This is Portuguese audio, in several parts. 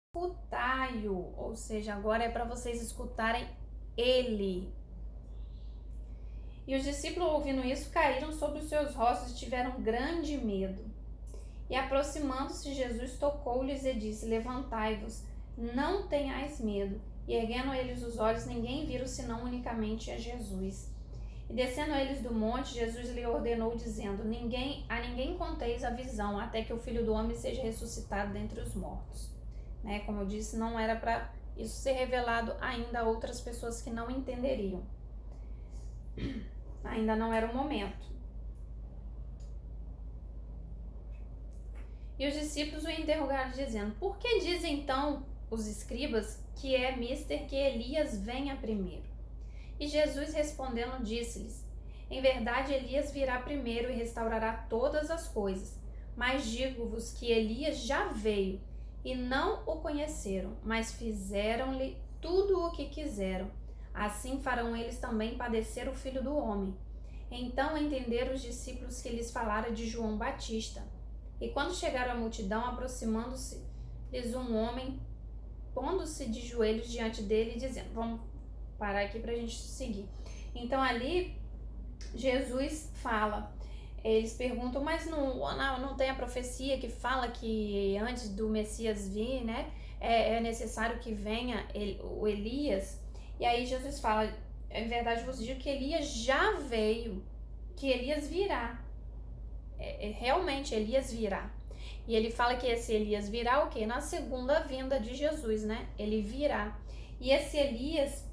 escutai-o, ou seja, agora é para vocês escutarem ele. E os discípulos, ouvindo isso, caíram sobre os seus rostos e tiveram grande medo. E aproximando-se, Jesus tocou-lhes e disse: levantai-vos, não tenhais medo. E erguendo eles os olhos, ninguém viram senão unicamente a Jesus. E descendo eles do monte, Jesus lhe ordenou, dizendo: a ninguém conteis a visão, até que o Filho do Homem seja ressuscitado dentre os mortos. Né? Como eu disse, não era para isso ser revelado ainda a outras pessoas que não entenderiam. Ainda não era o momento. E os discípulos o interrogaram, dizendo: por que dizem então os escribas que é mister que Elias venha primeiro? E Jesus respondendo disse-lhes: em verdade Elias virá primeiro e restaurará todas as coisas. Mas digo-vos que Elias já veio e não o conheceram, mas fizeram-lhe tudo o que quiseram. Assim farão eles também padecer o Filho do Homem. Então entenderam os discípulos que lhes falara de João Batista. E quando chegaram à multidão, aproximando-se-lhes um homem, pondo-se de joelhos diante dele e dizendo: vamos parar aqui para a gente seguir. Então ali Jesus fala, eles perguntam, mas não tem a profecia que fala que antes do Messias vir, né, é necessário que venha o Elias? E aí Jesus fala: em verdade vos digo que Elias já veio, que Elias virá. Realmente Elias virá. E ele fala que esse Elias virá o quê? Na segunda vinda de Jesus, né? Ele virá. E esse Elias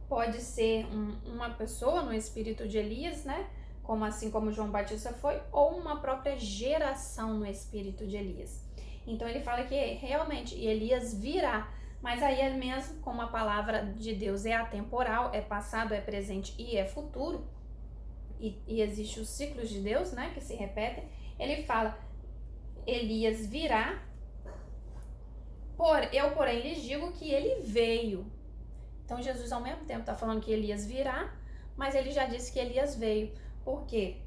pode ser uma pessoa no espírito de Elias, né? Como assim como João Batista foi, ou uma própria geração no espírito de Elias. Então ele fala que realmente Elias virá, mas aí é mesmo como a palavra de Deus é atemporal, é passado, é presente e é futuro, e existe os ciclos de Deus, né, que se repetem. Ele fala: Elias virá, eu porém lhes digo que ele veio. Então Jesus ao mesmo tempo está falando que Elias virá, mas ele já disse que Elias veio. Por quê?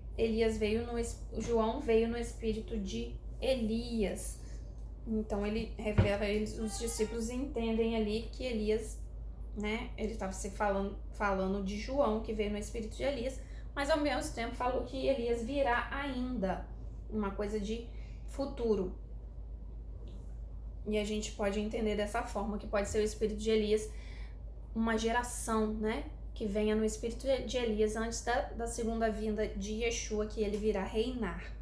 João veio no espírito de Elias. Então ele revela, os discípulos entendem ali que Elias, né, ele estava se falando de João, que veio no espírito de Elias, mas ao mesmo tempo falou que Elias virá ainda, uma coisa de futuro. E a gente pode entender dessa forma, que pode ser o espírito de Elias, uma geração, né, que venha no espírito de Elias antes da segunda vinda de Yeshua, que ele virá reinar,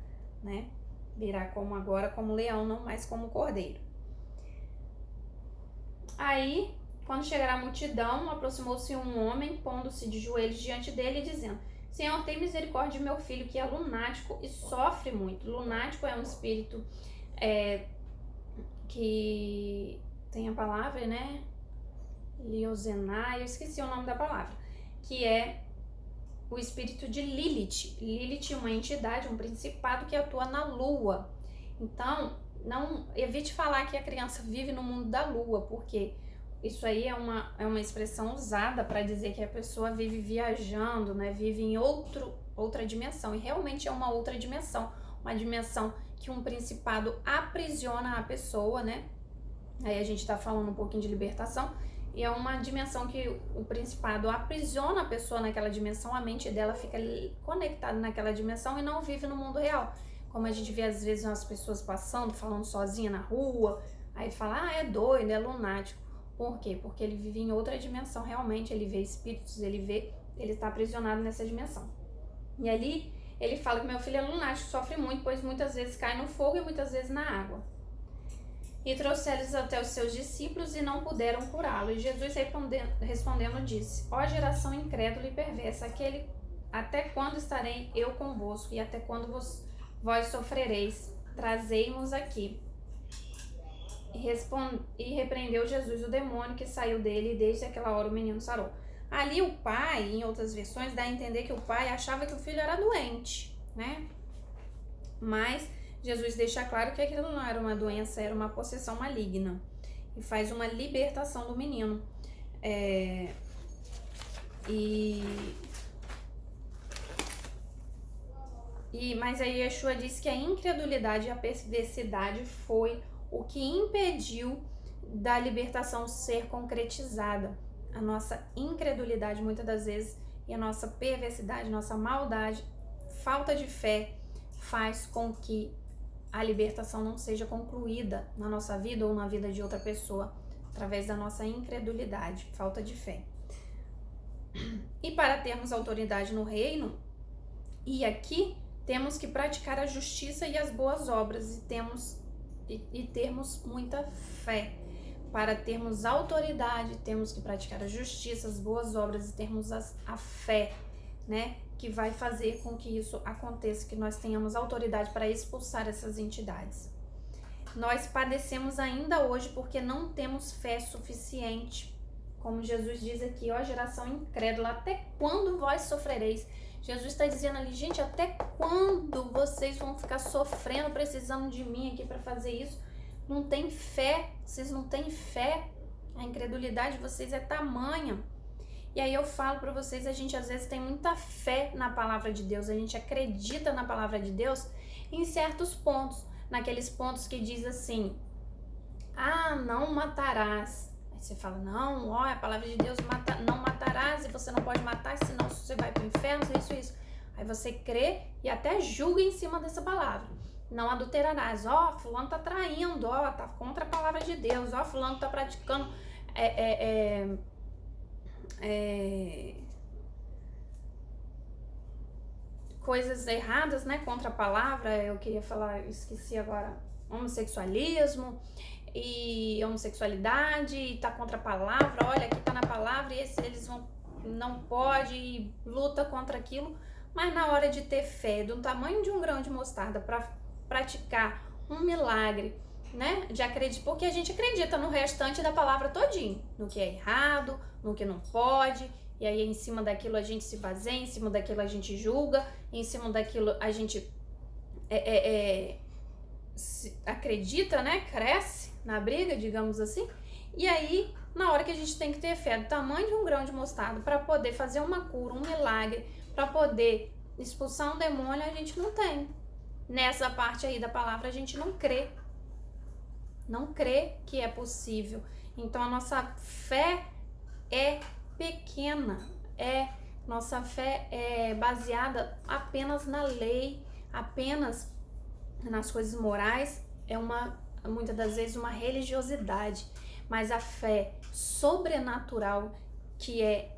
né, virá como agora, como leão, não mais como cordeiro. Aí, quando chegará a multidão, aproximou-se um homem, pondo-se de joelhos diante dele e dizendo: Senhor, tem misericórdia de meu filho, que é lunático e sofre muito. Lunático é um espírito que tem a palavra, né? Liozenai, eu esqueci o nome da palavra, que é o espírito de Lilith. Lilith é uma entidade, um principado que atua na lua. Então, não evite falar que a criança vive no mundo da lua, porque isso aí é uma expressão usada para dizer que a pessoa vive viajando, né? Vive em outra dimensão. E realmente é uma outra dimensão. Uma dimensão que um principado aprisiona a pessoa, né? Aí a gente está falando um pouquinho de libertação. E é uma dimensão que o principado aprisiona a pessoa naquela dimensão. A mente dela fica conectada naquela dimensão e não vive no mundo real. Como a gente vê às vezes umas pessoas passando, falando sozinha na rua. Aí fala: é doido, é lunático. Por quê? Porque ele vive em outra dimensão, realmente, ele vê espíritos, ele está aprisionado nessa dimensão. E ali, ele fala que meu filho é lunático, sofre muito, pois muitas vezes cai no fogo e muitas vezes na água. E trouxe-los até os seus discípulos e não puderam curá-lo. E Jesus respondendo disse: ó geração incrédula e perversa, até quando estarei eu convosco e até quando vós sofrereis? Trazei-mos aqui. E repreendeu Jesus o demônio que saiu dele, e desde aquela hora o menino sarou. Ali o pai, em outras versões, dá a entender que o pai achava que o filho era doente, né? Mas Jesus deixa claro que aquilo não era uma doença, era uma possessão maligna. E faz uma libertação do menino. Mas aí Yeshua disse que a incredulidade e a perversidade foi o que impediu da libertação ser concretizada. A nossa incredulidade, muitas das vezes, e a nossa perversidade, nossa maldade, falta de fé, faz com que a libertação não seja concluída na nossa vida ou na vida de outra pessoa, através da nossa incredulidade, falta de fé. E para termos autoridade no reino, e aqui temos que praticar a justiça e as boas obras, e termos muita fé. Para termos autoridade, temos que praticar a justiça, as boas obras e termos a fé, né? Que vai fazer com que isso aconteça, que nós tenhamos autoridade para expulsar essas entidades. Nós padecemos ainda hoje porque não temos fé suficiente. Como Jesus diz aqui, ó geração incrédula, até quando vós sofrereis? Jesus está dizendo ali, gente, até quando vocês vão ficar sofrendo, precisando de mim aqui para fazer isso? Não tem fé, vocês não têm fé, a incredulidade de vocês é tamanha. E aí eu falo para vocês, a gente às vezes tem muita fé na palavra de Deus, a gente acredita na palavra de Deus em certos pontos, naqueles pontos que diz assim, não matarás. Aí você fala, não, a palavra de Deus não matarás, e você não pode matar, senão você vai para o inferno, isso. Aí você crê e até julga em cima dessa palavra. Não adulterarás, fulano tá traindo, tá contra a palavra de Deus, fulano tá praticando coisas erradas, né, contra a palavra. Eu queria falar, eu esqueci agora, homossexualismo e homossexualidade, e tá contra a palavra, olha, aqui tá na palavra, e eles não pode, e luta contra aquilo, mas na hora de ter fé, do tamanho de um grão de mostarda, para praticar um milagre, né, de acreditar, porque a gente acredita no restante da palavra todinho, no que é errado, no que não pode, e aí em cima daquilo a gente se baseia, em cima daquilo a gente julga, em cima daquilo a gente acredita, né, cresce na briga, digamos assim, e aí na hora que a gente tem que ter fé do tamanho de um grão de mostarda para poder fazer uma cura, um milagre, para poder expulsar um demônio, a gente não tem. Nessa parte aí da palavra a gente não crê que é possível. Então a nossa fé é pequena, nossa fé é baseada apenas na lei, apenas nas coisas morais, muitas das vezes uma religiosidade, mas a fé sobrenatural, que é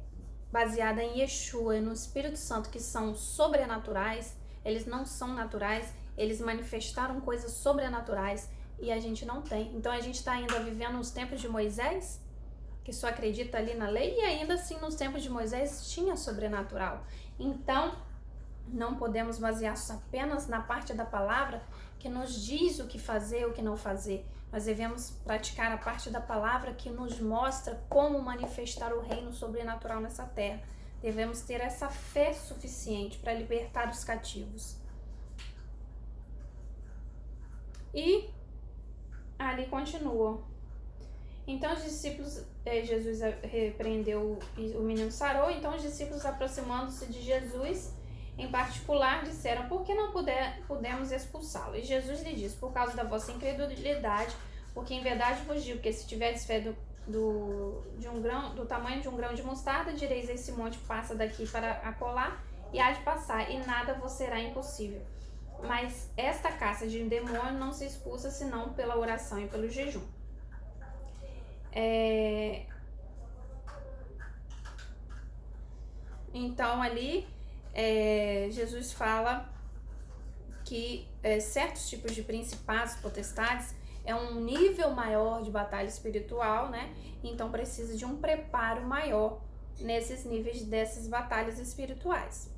baseada em Yeshua e no Espírito Santo, que são sobrenaturais, eles não são naturais, eles manifestaram coisas sobrenaturais e a gente não tem. Então a gente está ainda vivendo nos tempos de Moisés, que só acredita ali na lei, e ainda assim nos tempos de Moisés tinha sobrenatural. Então não podemos basear-nos apenas na parte da palavra que nos diz o que fazer, o que não fazer. Nós devemos praticar a parte da palavra que nos mostra como manifestar o reino sobrenatural nessa terra. Devemos ter essa fé suficiente para libertar os cativos. E ali continua. Então os discípulos, Jesus repreendeu o menino sarou, então os discípulos, aproximando-se de Jesus, em particular, disseram, por que não pudemos expulsá-lo? E Jesus lhe disse, por causa da vossa incredulidade, porque em verdade vos digo que se tiveres fé do tamanho de um grão de mostarda, direis a esse monte, passa daqui para acolá, e há de passar, e nada vos será impossível. Mas esta caça de demônio não se expulsa senão pela oração e pelo jejum. Então ali Jesus fala que certos tipos de principados, potestades, é um nível maior de batalha espiritual, né? Então precisa de um preparo maior nesses níveis dessas batalhas espirituais.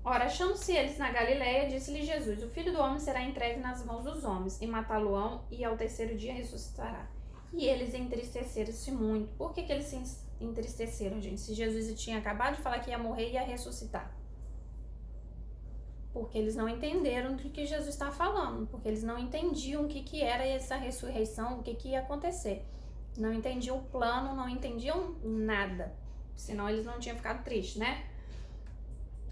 Ora, achando-se eles na Galileia, disse-lhe Jesus, o Filho do Homem será entregue nas mãos dos homens, e matá-lo-ão, e ao terceiro dia ressuscitará. E eles entristeceram-se muito. Por que eles se entristeceram, gente? Se Jesus tinha acabado de falar que ia morrer e ia ressuscitar. Porque eles não entenderam do que Jesus estava falando, porque eles não entendiam o que era essa ressurreição, o que ia acontecer. Não entendiam o plano, não entendiam nada. Senão eles não tinham ficado tristes, né?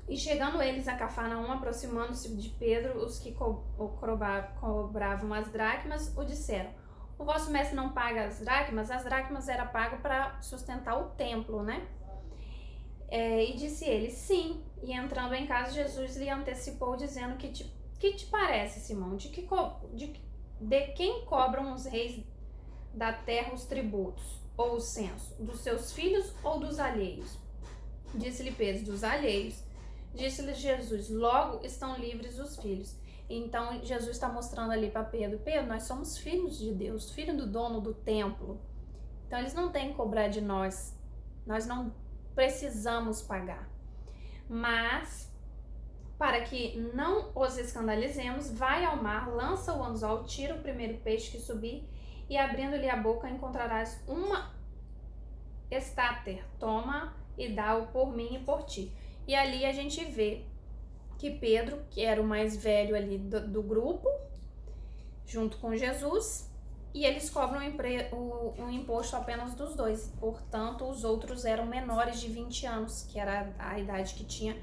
E chegando eles a Cafarnaum, aproximando-se de Pedro, os que cobravam as dracmas, o disseram: o vosso mestre não paga as dracmas? As dracmas era pago para sustentar o templo, né? E disse ele: sim. E entrando em casa, Jesus lhe antecipou, dizendo: que te parece, Simão? De quem cobram os reis da terra os tributos, ou o censo? Dos seus filhos ou dos alheios? Disse-lhe Pedro: dos alheios. Disse-lhe Jesus: logo estão livres os filhos. Então Jesus está mostrando ali para Pedro: Pedro, nós somos filhos de Deus, filho do dono do templo. Então eles não têm que cobrar de nós. Nós não precisamos pagar. Mas, para que não os escandalizemos, vai ao mar, lança o anzol, tira o primeiro peixe que subir, e abrindo-lhe a boca encontrarás uma estáter. Toma e dá-o por mim e por ti. E ali a gente vê que Pedro, que era o mais velho ali do grupo, junto com Jesus, e eles cobram um imposto apenas dos dois. Portanto, os outros eram menores de 20 anos, que era a idade que tinha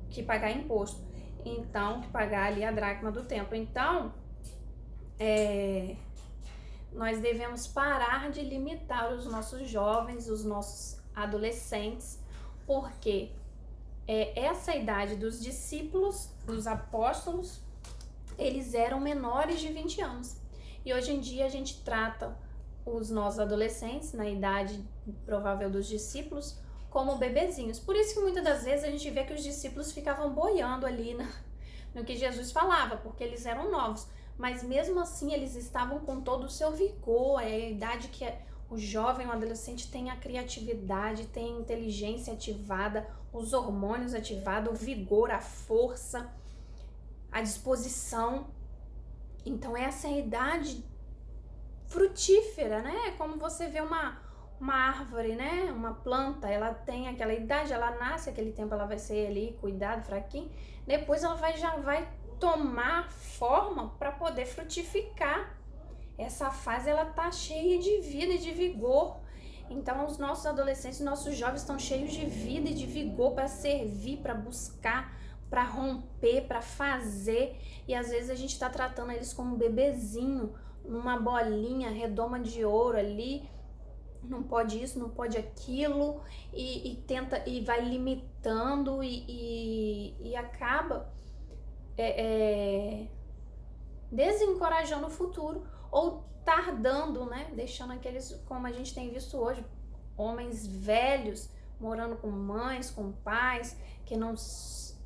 que pagar imposto. Então, que pagar ali a dracma do templo. Então, nós devemos parar de limitar os nossos jovens, os nossos adolescentes, porque essa idade dos discípulos, dos apóstolos, eles eram menores de 20 anos. E hoje em dia a gente trata os nossos adolescentes, na idade provável dos discípulos, como bebezinhos. Por isso que muitas das vezes a gente vê que os discípulos ficavam boiando ali no que Jesus falava, porque eles eram novos. Mas mesmo assim eles estavam com todo o seu vigor, a idade que o jovem, o adolescente tem a criatividade, tem a inteligência ativada, os hormônios ativados, o vigor, a força, a disposição. Então essa é a idade frutífera, né? Como você vê uma árvore, né? Uma planta, ela tem aquela idade, ela nasce, aquele tempo ela vai ser ali, cuidado, fraquinho. Depois ela já vai tomar forma para poder frutificar. Essa fase ela tá cheia de vida e de vigor. Então os nossos adolescentes, nossos jovens estão cheios de vida e de vigor para servir, para buscar, para romper, para fazer. E às vezes a gente está tratando eles como um bebezinho, numa bolinha redoma de ouro ali. Não pode isso, não pode aquilo, e tenta, e vai limitando e acaba desencorajando o futuro, ou tardando, né? Deixando aqueles, como a gente tem visto hoje, homens velhos morando com mães, com pais, que não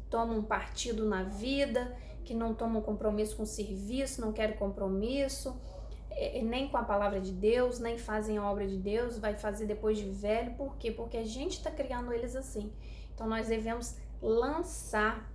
tomam partido na vida, que não tomam compromisso com o serviço, não querem compromisso, nem com a palavra de Deus, nem fazem a obra de Deus, vai fazer depois de velho. Por quê? Porque a gente está criando eles assim. Então nós devemos lançar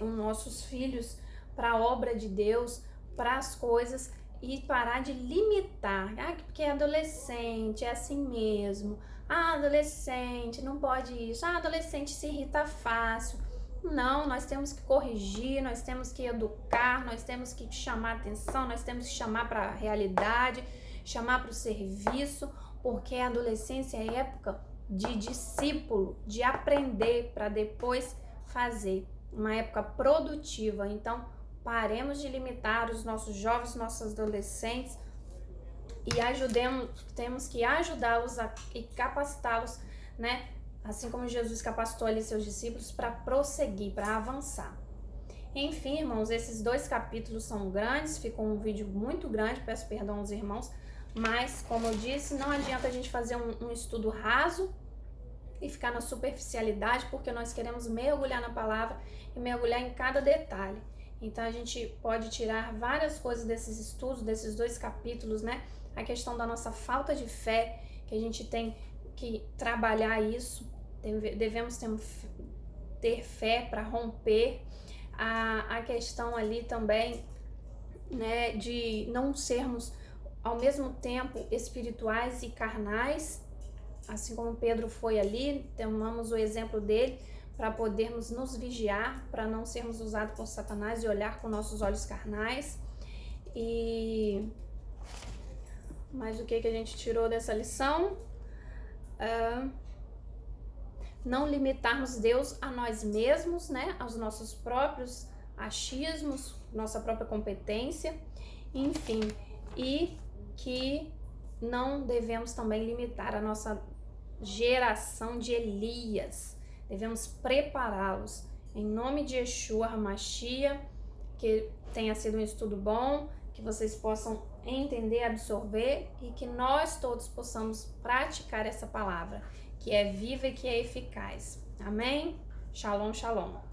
os nossos filhos para a obra de Deus, para as coisas, e parar de limitar. Porque é adolescente, é assim mesmo. Adolescente não pode isso. Adolescente se irrita fácil. Não, nós temos que corrigir, nós temos que educar, nós temos que chamar atenção, nós temos que chamar para a realidade, chamar para o serviço, porque a adolescência é época de discípulo, de aprender para depois fazer, uma época produtiva. Então, paremos de limitar os nossos jovens, nossos adolescentes, e temos que ajudá-los e capacitá-los, né? Assim como Jesus capacitou ali seus discípulos para prosseguir, para avançar. Enfim, irmãos, esses 2 capítulos são grandes, ficou um vídeo muito grande, peço perdão aos irmãos, mas, como eu disse, não adianta a gente fazer um estudo raso e ficar na superficialidade, porque nós queremos mergulhar na palavra e mergulhar em cada detalhe. Então, a gente pode tirar várias coisas desses estudos, desses 2 capítulos, né? A questão da nossa falta de fé, que a gente tem que trabalhar isso, devemos ter fé para romper. A questão ali também, né, de não sermos ao mesmo tempo espirituais e carnais, assim como Pedro foi ali. Tomamos o exemplo dele para podermos nos vigiar, para não sermos usados por Satanás e olhar com nossos olhos carnais. Mas o que a gente tirou dessa lição? não limitarmos Deus a nós mesmos, né? Aos nossos próprios achismos, nossa própria competência, enfim, e que não devemos também limitar a nossa geração de Elias, devemos prepará-los. Em nome de Yeshua HaMashiach, que tenha sido um estudo bom, que vocês possam entender, absorver e que nós todos possamos praticar essa palavra, que é viva e que é eficaz. Amém? Shalom, shalom.